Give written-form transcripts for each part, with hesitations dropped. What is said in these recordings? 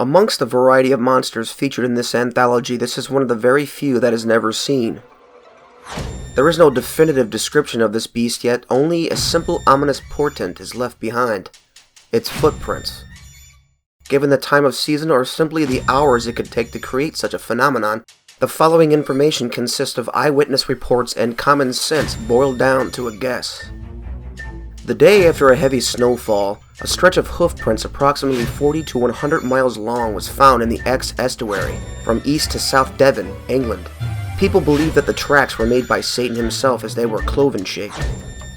Amongst the variety of monsters featured in this anthology, this is one of the very few that is never seen. There is no definitive description of this beast yet, only a simple ominous portent is left behind. Its footprints. Given the time of season or simply the hours it could take to create such a phenomenon, the following information consists of eyewitness reports and common sense boiled down to a guess. The day after a heavy snowfall, a stretch of hoofprints approximately 40 to 100 miles long was found in the Exe estuary, from east to South Devon, England. People believe that the tracks were made by Satan himself as they were cloven-shaped.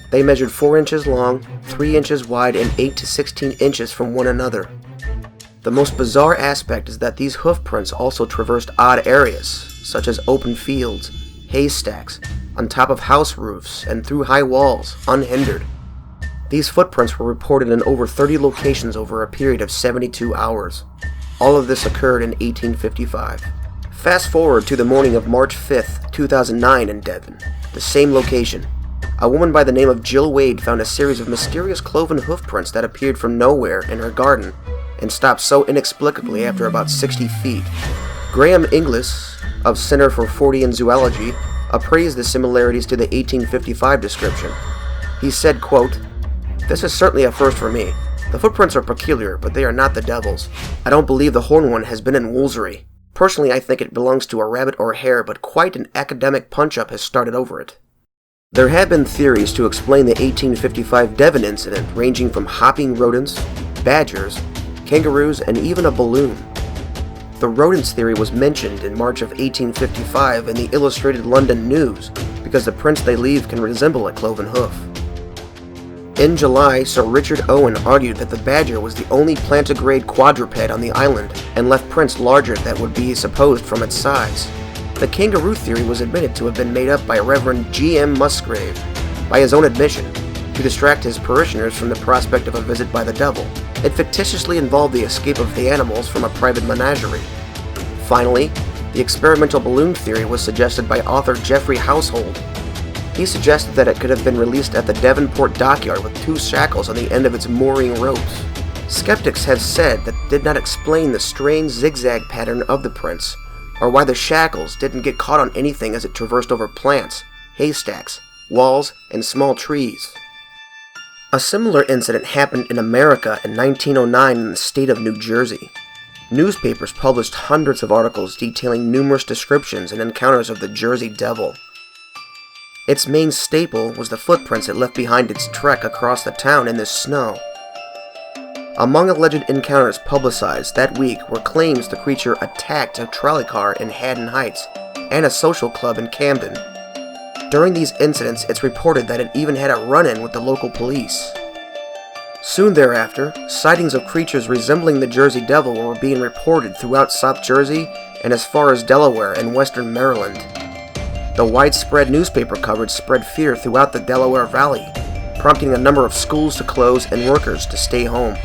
They measured 4 inches long, 3 inches wide, and 8 to 16 inches from one another. The most bizarre aspect is that these hoofprints also traversed odd areas, such as open fields, haystacks, on top of house roofs, and through high walls, unhindered. These footprints were reported in over 30 locations over a period of 72 hours. All of this occurred in 1855. Fast forward to the morning of March 5th, 2009 in Devon, the same location. A woman by the name of Jill Wade found a series of mysterious cloven hoofprints that appeared from nowhere in her garden and stopped so inexplicably after about 60 feet. Graham Inglis, of Center for Fortean Zoology, appraised the similarities to the 1855 description. He said, quote, "This is certainly a first for me. The footprints are peculiar, but they are not the devil's. I don't believe the horned one has been in Woolsey. Personally, I think it belongs to a rabbit or hare, but quite an academic punch-up has started over it." There have been theories to explain the 1855 Devon incident, ranging from hopping rodents, badgers, kangaroos, and even a balloon. The rodents theory was mentioned in March of 1855 in the Illustrated London News because the prints they leave can resemble a cloven hoof. In July, Sir Richard Owen argued that the badger was the only plantigrade quadruped on the island and left prints larger than would be supposed from its size. The kangaroo theory was admitted to have been made up by Reverend G.M. Musgrave, by his own admission, to distract his parishioners from the prospect of a visit by the devil. It fictitiously involved the escape of the animals from a private menagerie. Finally, the experimental balloon theory was suggested by author Geoffrey Household. He suggested that it could have been released at the Devonport dockyard with 2 shackles on the end of its mooring ropes. Skeptics have said that did not explain the strange zigzag pattern of the prints, or why the shackles didn't get caught on anything as it traversed over plants, haystacks, walls, and small trees. A similar incident happened in America in 1909 in the state of New Jersey. Newspapers published hundreds of articles detailing numerous descriptions and encounters of the Jersey Devil. Its main staple was the footprints it left behind its trek across the town in the snow. Among alleged encounters publicized that week were claims the creature attacked a trolley car in Haddon Heights and a social club in Camden. During these incidents, it's reported that it even had a run-in with the local police. Soon thereafter, sightings of creatures resembling the Jersey Devil were being reported throughout South Jersey and as far as Delaware and western Maryland. The widespread newspaper coverage spread fear throughout the Delaware Valley, prompting a number of schools to close and workers to stay home.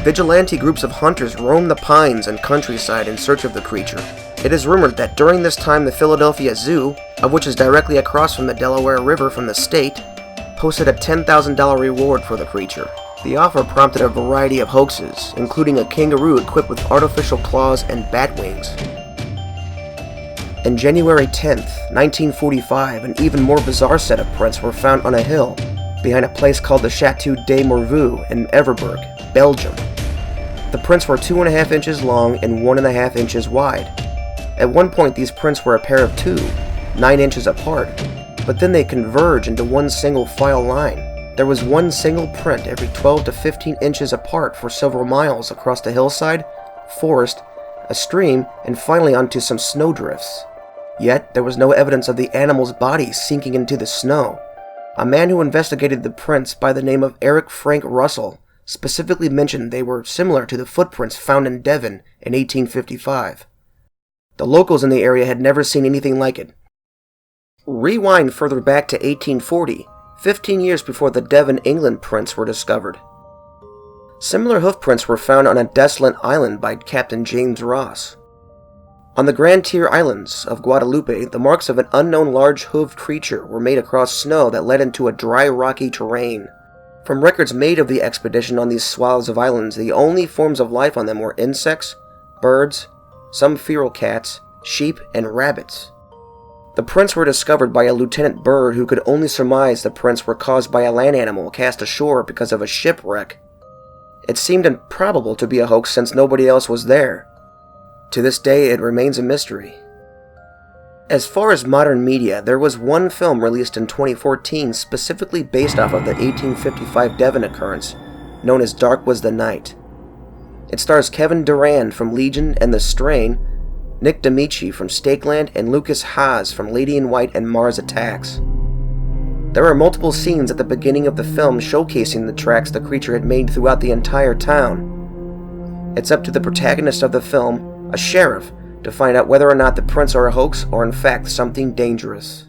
Vigilante groups of hunters roamed the pines and countryside in search of the creature. It is rumored that during this time the Philadelphia Zoo, of which is directly across from the Delaware River from the state, posted a $10,000 reward for the creature. The offer prompted a variety of hoaxes, including a kangaroo equipped with artificial claws and bat wings. On January 10th, 1945, an even more bizarre set of prints were found on a hill behind a place called the Chateau de Morveau in Everberg, Belgium. The prints were 2.5 inches long and 1.5 inches wide. At one point, these prints were a pair of 2, 9 inches apart, but then they converge into one single file line. There was one single print every 12 to 15 inches apart for several miles across the hillside, forest, a stream, and finally onto some snowdrifts. Yet, there was no evidence of the animal's body sinking into the snow. A man who investigated the prints by the name of Eric Frank Russell specifically mentioned they were similar to the footprints found in Devon in 1855. The locals in the area had never seen anything like it. Rewind further back to 1840, 15 years before the Devon, England prints were discovered. Similar hoofprints were found on a desolate island by Captain James Ross. On the Grand Tier Islands of Guadeloupe, the marks of an unknown large hooved creature were made across snow that led into a dry, rocky terrain. From records made of the expedition on these swaths of islands, the only forms of life on them were insects, birds, some feral cats, sheep, and rabbits. The prints were discovered by a Lieutenant Buer who could only surmise the prints were caused by a land animal cast ashore because of a shipwreck. It seemed improbable to be a hoax since nobody else was there. To this day, it remains a mystery. As far as modern media, there was one film released in 2014 specifically based off of the 1855 Devon occurrence, known as Dark Was the Night. It stars Kevin Durand from Legion and The Strain, Nick D'Amici from Stakeland, and Lucas Haas from Lady in White and Mars Attacks. There are multiple scenes at the beginning of the film showcasing the tracks the creature had made throughout the entire town. It's up to the protagonist of the film, a sheriff, to find out whether or not the prints are a hoax or in fact something dangerous.